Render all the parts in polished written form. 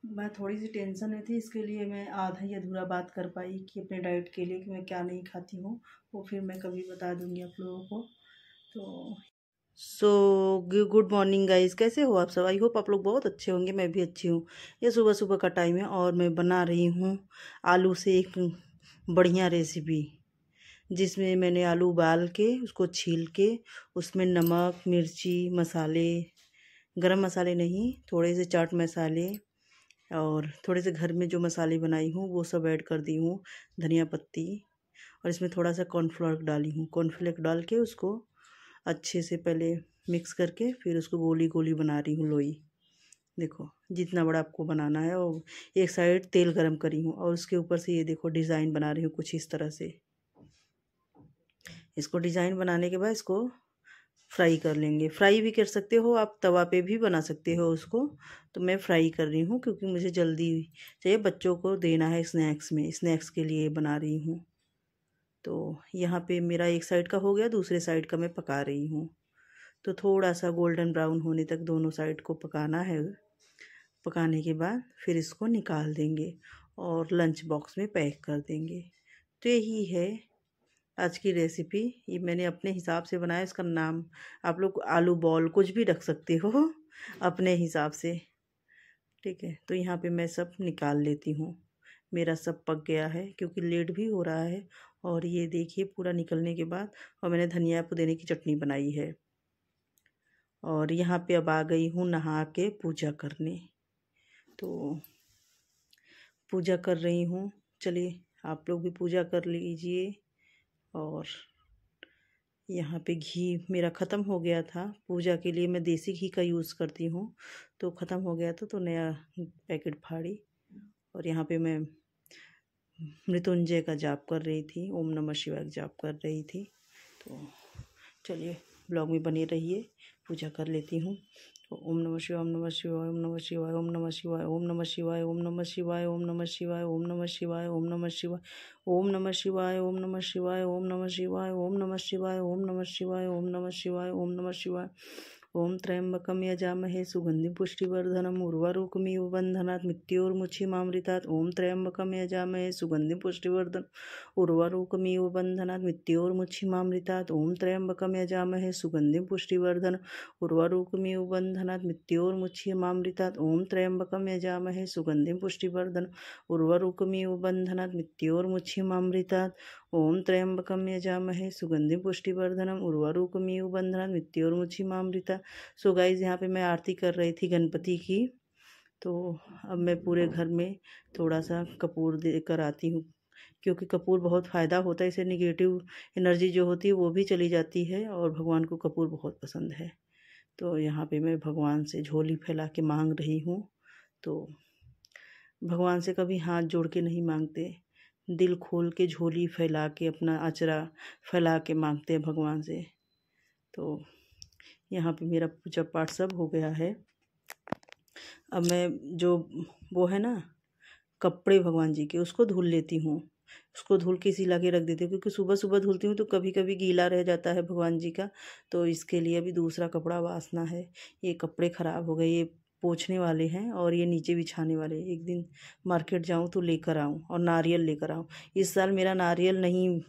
मैं थोड़ी सी टेंशन में थी, इसके लिए मैं आधा ही अधूरा बात कर पाई कि अपने डाइट के लिए कि मैं क्या नहीं खाती हूँ, वो फिर मैं कभी बता दूँगी आप लोगों को। तो गुड मॉर्निंग गाइस, कैसे हो आप सब? आई होप आप लोग बहुत अच्छे होंगे, मैं भी अच्छी हूँ। ये सुबह सुबह का टाइम है और मैं बना रही हूँ आलू से एक बढ़िया रेसिपी, जिसमें मैंने आलू उबाल के उसको छील के उसमें नमक, मिर्ची, मसाले, गरम मसाले नहीं, थोड़े से चाट मसाले और थोड़े से घर में जो मसाले बनाई हूँ वो सब ऐड कर दी हूँ, धनिया पत्ती, और इसमें थोड़ा सा कॉर्नफ्लोर डाली हूँ। कॉर्नफ्लेक्स डाल के उसको अच्छे से पहले मिक्स करके फिर उसको गोली गोली बना रही हूँ लोई। देखो जितना बड़ा आपको बनाना है, और एक साइड तेल गरम करी हूँ और उसके ऊपर से ये देखो डिज़ाइन बना रही हूँ कुछ इस तरह से। इसको डिज़ाइन बनाने के बाद इसको फ्राई कर लेंगे। फ्राई भी कर सकते हो आप, तवा पे भी बना सकते हो उसको। तो मैं फ्राई कर रही हूँ क्योंकि मुझे जल्दी चाहिए, बच्चों को देना है स्नैक्स में, स्नैक्स के लिए बना रही हूँ। तो यहाँ पे मेरा एक साइड का हो गया, दूसरे साइड का मैं पका रही हूँ। तो थोड़ा सा गोल्डन ब्राउन होने तक दोनों साइड को पकाना है। पकाने के बाद फिर इसको निकाल देंगे और लंच बॉक्स में पैक कर देंगे। तो यही है आज की रेसिपी। ये मैंने अपने हिसाब से बनाया, इसका नाम आप लोग आलू बॉल कुछ भी रख सकते हो अपने हिसाब से, ठीक है। तो यहाँ पे मैं सब निकाल लेती हूँ। मेरा सब पक गया है क्योंकि लेट भी हो रहा है। और ये देखिए पूरा निकलने के बाद, और मैंने धनिया पुदीने की चटनी बनाई है। और यहाँ पे अब आ गई हूँ नहा के पूजा करने। तो पूजा कर रही हूँ, चलिए आप लोग भी पूजा कर लीजिए। और यहाँ पे घी मेरा ख़त्म हो गया था, पूजा के लिए मैं देसी घी का यूज़ करती हूँ, तो ख़त्म हो गया था तो नया पैकेट फाड़ी। और यहाँ पे मैं मृत्युंजय का जाप कर रही थी, ओम नमः शिवाय का जाप कर रही थी। तो चलिए ब्लॉग में बने रहिए, पूजा कर लेती हूँ। तो ओम नमः शिवाय, ओम नमः शिवाय, ओम नमः शिवाय, ओम नमः शिवाय, ओम नमः शिवाय, ओम नमः शिवाय, ओम नमः शिवाय, ओम नमः शिवाय, ओम नमः शिवाय, ओम नमः शिवाय, ओम नमः शिवाय, ओम नमः शिवाय, ओम नमः शिवाय, ओम नमः शिवाय, ओम नमः शिवाय, ओम नमः शिवाय। ओम त्र्यंबकं यजामहे सुगंधिं पुष्टिवर्धनम् उर्वारुकमिव बन्धनात् मृत्योर्मुक्षीमामृतात्। ओम त्र्यंबकं यजामहे सुगंधिं पुष्टिवर्धनम् उर्वारुकमिव बन्धनात् मृत्योर्मुक्षीमामृतात्। ओम त्र्यंबकं यजामहे सुगंधिं पुष्टिवर्धनम् उर्वारुकमिव बन्धनात् मृत्योर्मुक्षीमामृतात्। ओम त्र्यंबकं यजामहे सुगंधिं पुष्टिवर्धनम् उर्वारुकमिव बन्धनात् मृत्योर्मुक्षीमामृतात्। ओम त्र्यंबकं यजामहे सुगंधिं पुष्टिवर्धनम् उर्वारुकमिव बन्धनात् मृत्योर्मुक्षीमामृतात्। सो गाइस यहाँ पे मैं आरती कर रही थी गणपति की। तो अब मैं पूरे घर में थोड़ा सा कपूर देकर आती हूँ, क्योंकि कपूर बहुत फ़ायदा होता है, इससे निगेटिव एनर्जी जो होती है वो भी चली जाती है, और भगवान को कपूर बहुत पसंद है। तो यहाँ पे मैं भगवान से झोली फैला के मांग रही हूँ। तो भगवान से कभी हाथ जोड़ के नहीं मांगते, दिल खोल के झोली फैला के अपना अचरा फैला के मांगते हैं भगवान से। तो यहाँ पे मेरा पूजा पाठ सब हो गया है। अब मैं जो वो है ना कपड़े भगवान जी के, उसको धुल लेती हूँ। उसको धुल के सिला के रख देती हूँ, क्योंकि सुबह सुबह धुलती हूँ तो कभी कभी गीला रह जाता है भगवान जी का। तो इसके लिए अभी दूसरा कपड़ा वासना है। ये कपड़े ख़राब हो गए, ये पोंछने वाले हैं और ये नीचे बिछाने वाले। एक दिन मार्केट जाऊँ तो लेकर आऊँ, और नारियल लेकर आऊँ। इस साल मेरा नारियल नहीं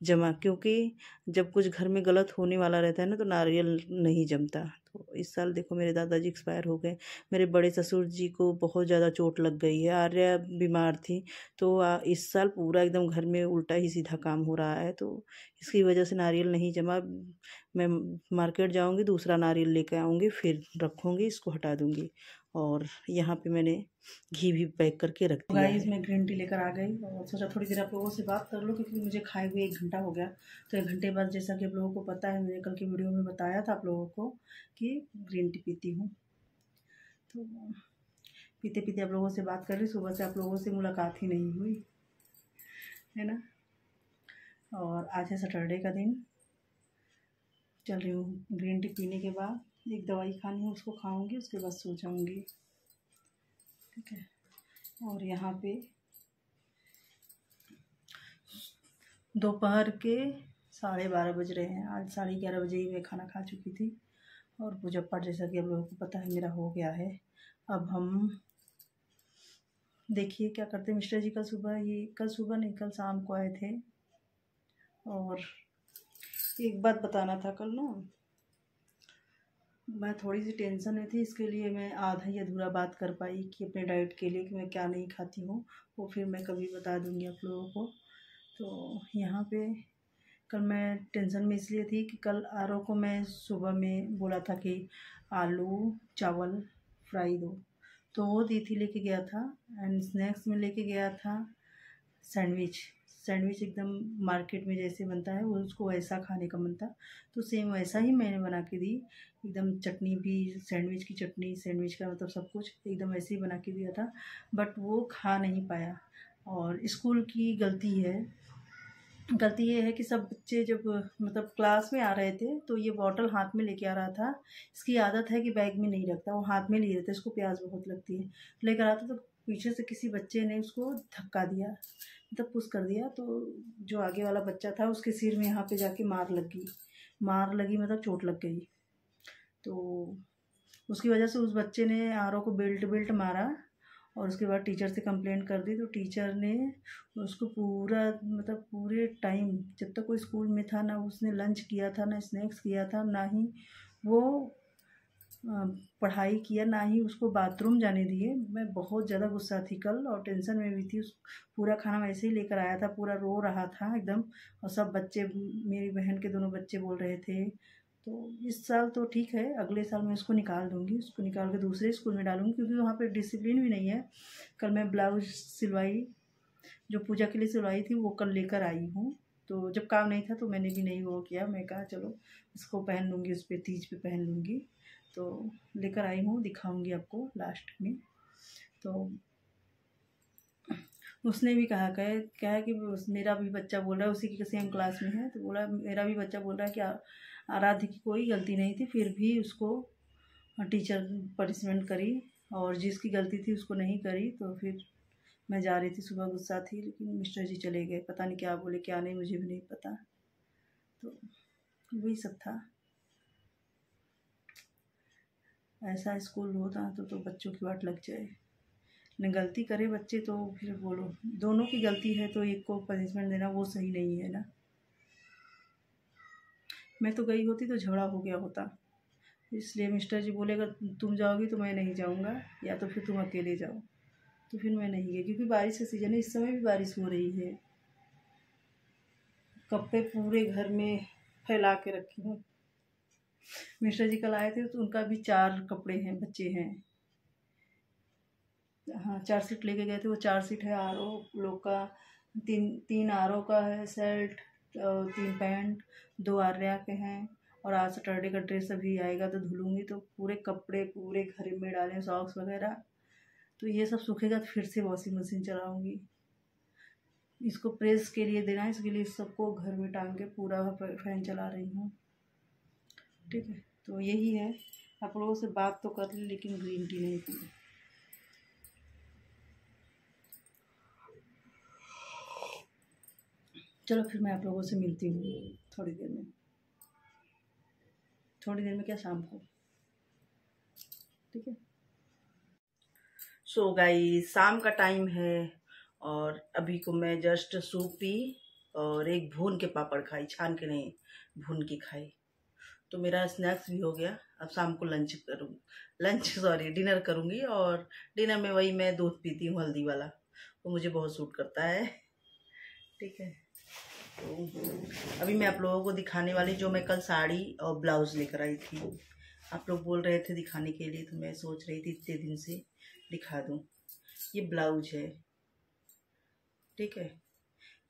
जमा, क्योंकि जब कुछ घर में गलत होने वाला रहता है ना तो नारियल नहीं जमता। तो इस साल देखो मेरे दादाजी एक्सपायर हो गए। मेरे बड़े ससुर जी को बहुत ज़्यादा चोट लग गई है, आर्या बीमार थी। तो इस साल पूरा एकदम घर में उल्टा ही सीधा काम हो रहा है, तो इसकी वजह से नारियल नहीं जमा। मैं मार्केट जाऊंगी, दूसरा नारियल लेकर आऊँगी, फिर रखूँगी, इसको हटा दूँगी। और यहाँ पे मैंने घी भी पैक करके रख दिया है। मैं ग्रीन टी लेकर आ गई और सोचा थोड़ी देर आप लोगों से बात कर लो, क्योंकि मुझे खाए हुए 1 घंटा हो गया। तो 1 घंटे बाद, जैसा कि आप लोगों को पता है, मैंने कल की वीडियो में बताया था आप लोगों को कि ग्रीन टी पीती हूँ। तो पीते पीते आप लोगों से बात कर रही। सुबह से आप लोगों से मुलाकात ही नहीं हुई है ना। और आज है सैटरडे का दिन। चल रही हूँ ग्रीन टी पीने के बाद, एक दवाई खानी है, उसको खाऊंगी, उसके बाद सो जाऊंगी, ठीक है। और यहाँ पे दोपहर के 12:30 बज रहे हैं। आज 11:30 बजे ही मैं खाना खा चुकी थी। और पूजा पाठ जैसा कि आप लोगों को पता है मेरा हो गया है। अब हम देखिए क्या करते मिस्टर जी, कल सुबह नहीं, कल शाम को आए थे। और एक बात बताना था, कल ना मैं थोड़ी सी टेंशन में थी, इसके लिए मैं आधा ही अधूरा बात कर पाई कि अपने डाइट के लिए कि मैं क्या नहीं खाती हूँ, वो फिर मैं कभी बता दूँगी आप लोगों को। तो यहाँ पे कल मैं टेंशन में इसलिए थी कि कल आरव को मैं सुबह में बोला था कि आलू चावल फ्राई दो, तो वो दी थी, लेके गया था। एंड स्नैक्स में लेके गया था सैंडविच। सैंडविच एकदम मार्केट में जैसे बनता है वो, उसको वैसा खाने का मन था, तो सेम वैसा ही मैंने बना के दी। एकदम चटनी भी, सैंडविच की चटनी, सैंडविच का मतलब सब कुछ एकदम वैसे ही बना के दिया था, बट वो खा नहीं पाया। और स्कूल की गलती है, गलती ये है कि सब बच्चे जब मतलब क्लास में आ रहे थे तो ये बॉटल हाथ में लेके आ रहा था। इसकी आदत है कि बैग में नहीं रखता, वो हाथ में लिए रहता है, इसको प्यास बहुत लगती है, लेकर आता तो पीछे से किसी बच्चे ने उसको धक्का दिया, मतलब पुश कर दिया, तो जो आगे वाला बच्चा था उसके सिर में यहाँ पे जाके मार लगी, मतलब चोट लग गई। तो उसकी वजह से उस बच्चे ने आरव को बेल्ट बेल्ट मारा, और उसके बाद टीचर से कंप्लेंट कर दी। तो टीचर ने उसको पूरा मतलब पूरे टाइम जब तक वो स्कूल में था, ना उसने लंच किया था, ना स्नैक्स किया था, ना ही वो पढ़ाई किया, ना ही उसको बाथरूम जाने दिए। मैं बहुत ज़्यादा गुस्सा थी कल और टेंशन में भी थी। उस पूरा खाना वैसे ही लेकर आया था, पूरा रो रहा था एकदम, और सब बच्चे, मेरी बहन के दोनों बच्चे बोल रहे थे। तो इस साल तो ठीक है, अगले साल मैं उसको निकाल दूँगी, उसको निकाल के दूसरे स्कूल में डालूँगी, क्योंकि वहाँ पे डिसिप्लिन भी नहीं है। कल मैं ब्लाउज सिलवाई, जो पूजा के लिए सिलवाई थी, वो कल लेकर आई हूँ। तो जब काम नहीं था तो मैंने भी नहीं वो किया, मैं कहा चलो इसको पहन लूँगी, उस पर तीज पे पहन लूँगी। तो लेकर आई हूँ, दिखाऊँगी आपको लास्ट में। तो उसने भी कहा क्या है कि मेरा भी बच्चा बोल रहा है, उसी की सेम क्लास में है, तो बोला मेरा भी बच्चा बोल रहा है कि आराध्य की कोई गलती नहीं थी, फिर भी उसको टीचर पनिशमेंट करी, और जिसकी गलती थी उसको नहीं करी। तो फिर मैं जा रही थी, सुबह गुस्सा थी, लेकिन मिस्टर जी चले गए, पता नहीं क्या बोले क्या नहीं, मुझे भी नहीं पता। तो वही सब था। ऐसा स्कूल होता तो बच्चों की वाट लग जाए। न गलती करे बच्चे तो फिर बोलो, दोनों की गलती है तो एक को पनिशमेंट देना वो सही नहीं है ना। मैं तो गई होती तो झगड़ा हो गया होता, इसलिए मिस्टर जी बोलेगा तुम जाओगी तो मैं नहीं जाऊँगा, या तो फिर तुम अकेले जाओ, तो फिर मैं नहीं गई, क्योंकि बारिश का सीज़न है, इस समय भी बारिश हो रही है। कपड़े पूरे घर में फैला के रखी हूँ। मिश्रा जी कल आए थे तो उनका भी 4 कपड़े हैं, बच्चे हैं। हाँ 4 सेट लेके गए थे, वो 4 सेट है आरो लोग का, 3 आरो का है सेट, 3 पैंट, 2 आर्या के हैं। और आज सैटरडे का ड्रेस अभी आएगा तो धुलूँगी, तो पूरे कपड़े पूरे घर में डाले, सॉक्स वगैरह। तो ये सब सूखेगा तो फिर से वॉशिंग मशीन चलाऊँगी। इसको प्रेस के लिए देना है, इसके लिए सबको घर में टांग के पूरा फैन चला रही हूँ। ठीक है, तो यही है। आप लोगों से बात तो कर ली, लेकिन ग्रीन टी नहीं पी। चलो फिर मैं आप लोगों से मिलती हूँ थोड़ी देर में, क्या शाम को, ठीक है। सो गाइस, शाम का टाइम है और अभी को मैं जस्ट सूप पी और एक भून के पापड़ खाई, छान के नहीं, भून के खाई। तो मेरा स्नैक्स भी हो गया। अब शाम को डिनर करूँगी, और डिनर में वही मैं दूध पीती हूँ हल्दी वाला, वो मुझे बहुत सूट करता है। ठीक है, तो अभी मैं आप लोगों को दिखाने वाली, जो मैं कल साड़ी और ब्लाउज़ लेकर आई थी। आप लोग बोल रहे थे दिखाने के लिए, तो मैं सोच रही थी इतने दिन से दिखा दूँ। ये ब्लाउज है, ठीक है।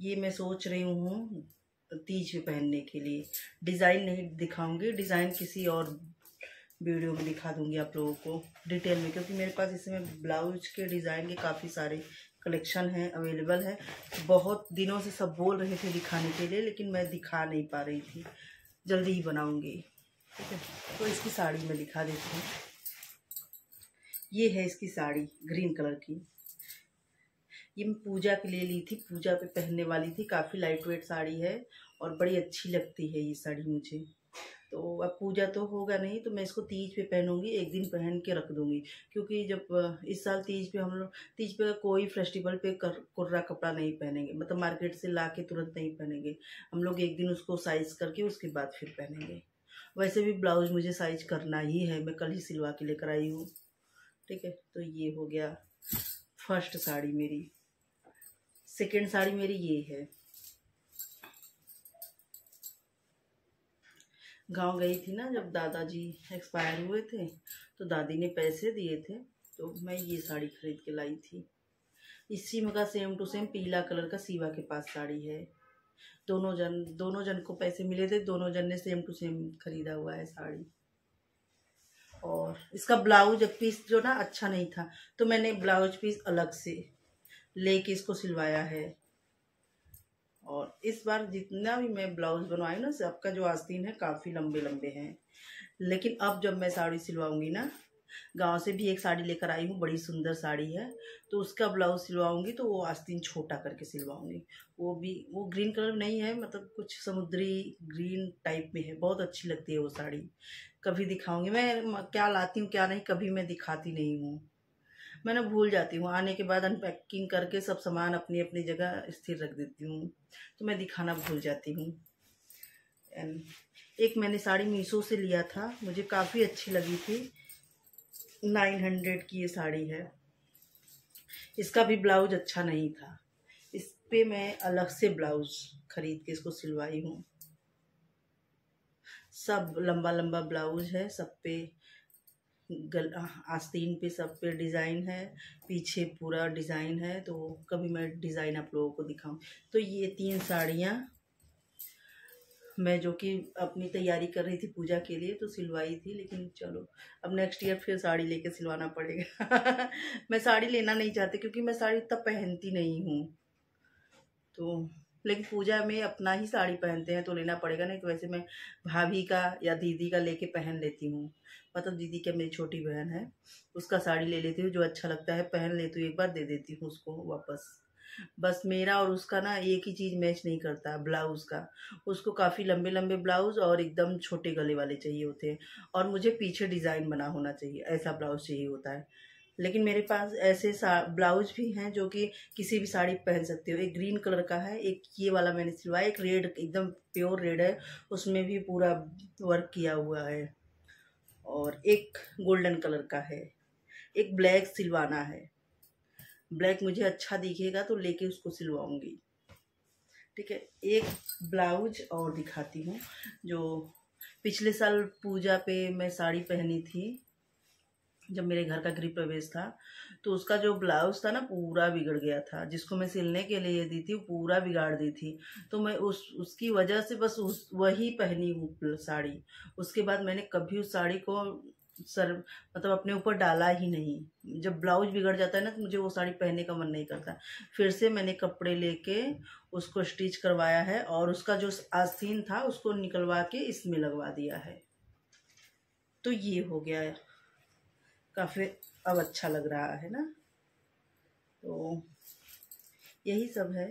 ये मैं सोच रही हूँ तीज पे पहनने के लिए। डिज़ाइन नहीं दिखाऊंगी, डिज़ाइन किसी और वीडियो में दिखा दूंगी आप लोगों को डिटेल में, क्योंकि मेरे पास इस समय ब्लाउज के डिज़ाइन के काफ़ी सारे कलेक्शन हैं, अवेलेबल है। बहुत दिनों से सब बोल रहे थे दिखाने के लिए, लेकिन मैं दिखा नहीं पा रही थी। जल्दी ही बनाऊंगी, ठीक है। तो इसकी साड़ी मैं दिखा देती हूँ। ये है इसकी साड़ी, ग्रीन कलर की। ये मैं पूजा के लिए ली थी, पूजा पे पहनने वाली थी। काफ़ी लाइट वेट साड़ी है और बड़ी अच्छी लगती है ये साड़ी मुझे। तो अब पूजा तो होगा नहीं, तो मैं इसको तीज पे पहनूंगी, एक दिन पहन के रख दूंगी। क्योंकि जब इस साल तीज पे हम लोग, तीज पे कोई फेस्टिवल पे कुर्रा कपड़ा नहीं पहनेंगे, मतलब मार्केट से ला के तुरंत नहीं पहनेंगे हम लोग, एक दिन उसको साइज करके उसके बाद फिर पहनेंगे। वैसे भी ब्लाउज मुझे साइज करना ही है, मैं कल ही सिलवा के लेकर आई हूँ। ठीक है, तो ये हो गया फर्स्ट साड़ी मेरी। सेकेंड साड़ी मेरी ये है। गांव गई थी ना जब दादाजी एक्सपायर हुए थे, तो दादी ने पैसे दिए थे, तो मैं ये साड़ी खरीद के लाई थी। इसी में का सेम टू सेम पीला कलर का सीवा के पास साड़ी है। दोनों जन को पैसे मिले थे, दोनों जन ने सेम टू सेम खरीदा हुआ है साड़ी। और इसका ब्लाउज पीस जो ना अच्छा नहीं था, तो मैंने ब्लाउज पीस अलग से लेके इसको सिलवाया है। और इस बार जितना भी मैं ब्लाउज बनवाई ना, सबका जो आस्तीन है काफ़ी लंबे लंबे हैं। लेकिन अब जब मैं साड़ी सिलवाऊंगी ना, गांव से भी एक साड़ी लेकर आई हूँ, बड़ी सुंदर साड़ी है, तो उसका ब्लाउज सिलवाऊंगी तो वो आस्तीन छोटा करके सिलवाऊंगी। वो ग्रीन कलर नहीं है, मतलब कुछ समुद्री ग्रीन टाइप में है, बहुत अच्छी लगती है वो साड़ी। कभी दिखाऊंगी मैं, क्या लाती हूँ क्या नहीं कभी मैं दिखाती नहीं हूँ, मैं ना भूल जाती हूँ। आने के बाद अनपैकिंग करके सब सामान अपनी अपनी जगह स्थिर रख देती हूँ, तो मैं दिखाना भूल जाती हूँ। एक मैंने साड़ी मीशो से लिया था, मुझे काफ़ी अच्छी लगी थी। 900 की ये साड़ी है। इसका भी ब्लाउज अच्छा नहीं था, इस पे मैं अलग से ब्लाउज खरीद के इसको सिलवाई हूँ। सब लंबा लंबा ब्लाउज है, सब पे आस्तीन पे सब पे डिज़ाइन है, पीछे पूरा डिज़ाइन है। तो कभी मैं डिज़ाइन आप लोगों को दिखाऊं। तो ये 3 साड़ियाँ मैं जो कि अपनी तैयारी कर रही थी पूजा के लिए, तो सिलवाई थी। लेकिन चलो अब नेक्स्ट ईयर फिर साड़ी लेके सिलवाना पड़ेगा। मैं साड़ी लेना नहीं चाहती क्योंकि मैं साड़ी इतना पहनती नहीं हूँ, तो लेकिन पूजा में अपना ही साड़ी पहनते हैं तो लेना पड़ेगा, नहीं तो वैसे मैं भाभी का या दीदी का लेके पहन लेती हूँ। मतलब दीदी क्या, मेरी छोटी बहन है, उसका साड़ी ले लेती हूँ, जो अच्छा लगता है पहन लेती हूँ, एक बार दे देती हूँ उसको वापस। बस मेरा और उसका ना एक ही चीज़ मैच नहीं करता, ब्लाउज़ का। उसको काफ़ी लंबे लंबे ब्लाउज़ और एकदम छोटे गले वाले चाहिए होते हैं, और मुझे पीछे डिज़ाइन बना होना चाहिए, ऐसा ब्लाउज़ चाहिए होता है। लेकिन मेरे पास ऐसे ब्लाउज भी हैं जो कि किसी भी साड़ी पहन सकते हो। एक ग्रीन कलर का है, एक ये वाला मैंने सिलवाया, एक रेड एकदम प्योर रेड है, उसमें भी पूरा वर्क किया हुआ है, और एक गोल्डन कलर का है। एक ब्लैक सिलवाना है, ब्लैक मुझे अच्छा दिखेगा तो लेके उसको सिलवाऊंगी। ठीक है, एक ब्लाउज और दिखाती हूँ, जो पिछले साल पूजा पे मैं साड़ी पहनी थी, जब मेरे घर का गृह प्रवेश था, तो उसका जो ब्लाउज था ना पूरा बिगड़ गया था, जिसको मैं सिलने के लिए दी थी वो पूरा बिगाड़ दी थी। तो मैं उसकी वजह से बस वही पहनी हूँ साड़ी। उसके बाद मैंने कभी उस साड़ी को मतलब अपने ऊपर डाला ही नहीं। जब ब्लाउज बिगड़ जाता है ना, तो मुझे वो साड़ी पहनने का मन नहीं करता। फिर से मैंने कपड़े लेके उसको स्टिच करवाया है, और उसका जो आस्तीन था उसको निकलवा के इसमें लगवा दिया है। तो ये हो गया है, काफ़ी अब अच्छा लग रहा है ना। तो यही सब है,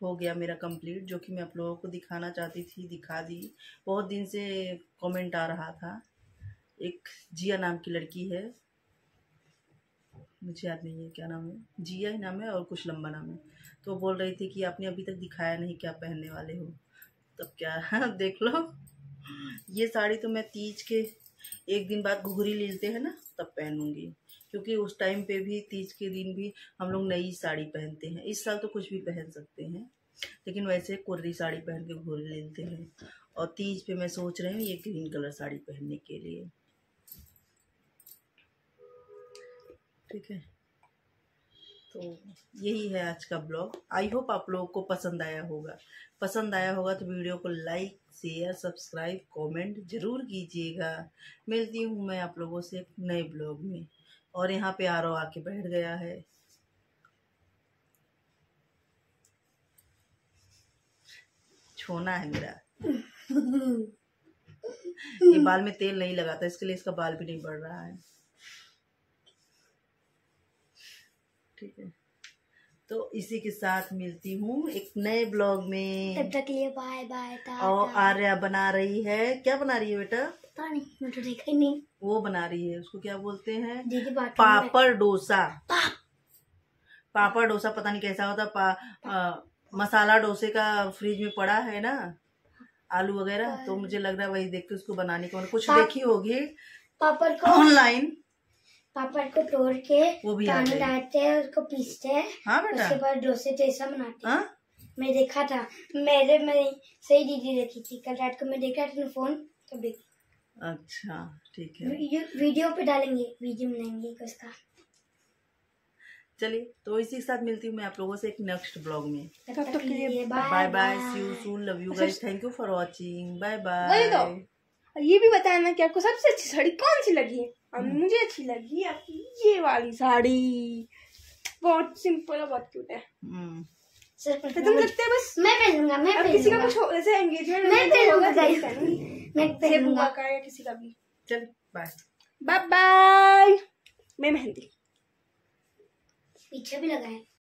हो गया मेरा कंप्लीट, जो कि मैं आप लोगों को दिखाना चाहती थी, दिखा दी। बहुत दिन से कमेंट आ रहा था, एक जिया नाम की लड़की है, मुझे याद नहीं है क्या नाम है, जिया ही नाम है और कुछ लंबा नाम है। तो बोल रही थी कि आपने अभी तक दिखाया नहीं, क्या पहनने वाले हो। तब क्या देख लो, ये साड़ी तो मैं तीज के एक दिन बाद घुघरी लेते हैं ना, तब पहनूंगी, क्योंकि उस टाइम पे भी तीज के दिन भी हम लोग नई साड़ी पहनते हैं। इस साल तो कुछ भी पहन सकते हैं, लेकिन वैसे कुर्री साड़ी पहन के घुघरी लेते हैं। और तीज पे मैं सोच रही हूँ ये ग्रीन कलर साड़ी पहनने के लिए। ठीक है, तो यही है आज का ब्लॉग। आई होप आप लोगों को पसंद आया होगा। पसंद आया होगा तो वीडियो को लाइक, शेयर, सब्सक्राइब, कमेंट जरूर कीजिएगा। मिलती हूँ मैं आप लोगों से एक नए ब्लॉग में। और यहाँ पे आरव आके बैठ गया है, छोना है मेरा। ये बाल में तेल नहीं लगाता, इसके लिए इसका बाल भी नहीं बढ़ रहा है। ठीक है, तो इसी के साथ मिलती हूँ एक नए ब्लॉग में। तब तक के लिए बाय बाय। और आर्या बना रही है, क्या बना रही है बेटा? पता नहीं, मैं तो देखा ही नहीं। वो बना रही है, उसको क्या बोलते हैं? दीदी पापड़ डोसा। पापड़ डोसा पता नहीं कैसा होता। मसाला डोसे का फ्रिज में पड़ा है ना, आलू वगैरह, तो मुझे लग रहा है वही देख के उसको बनाने को कुछ देखी होगी पापड़ को ऑनलाइन। पापड़ को तोड़ के वो भी पानी डालते हैं, उसको पीसते हैं। हाँ बेटा, उसके बाद डोसे जैसा बनाते हैं। हाँ? मैं देखा था, मेरे सही दीदी देखी थी कल रात को, मैं देखा था फोन तो देखी। अच्छा ठीक है, वीडियो पे डालेंगे, वीडियो बनाएंगे उसका। चलिए, तो इसी के साथ मिलती हूँ मैं आप लोगों से एक नेक्स्ट ब्लॉग में। तब तक के लिए bye bye, see you soon, love you guys, thank you for watching, bye bye. वही तो, ये भी बताना कि आपको सबसे अच्छी साड़ी कौन सी लगी है। और मुझे अच्छी लगी आपकी ये वाली साड़ी, बहुत सिंपल और बहुत क्यूट है। तुम लगते है बस मैं पहनूंगा, मैं अब किसी का कुछ ऐसे एंगेजमेंट मैं पहनूंगा, मैं पहनूंगा का या किसी का भी। चल बाय बाय बाय। मैं मेहंदी पीछे भी लगाए।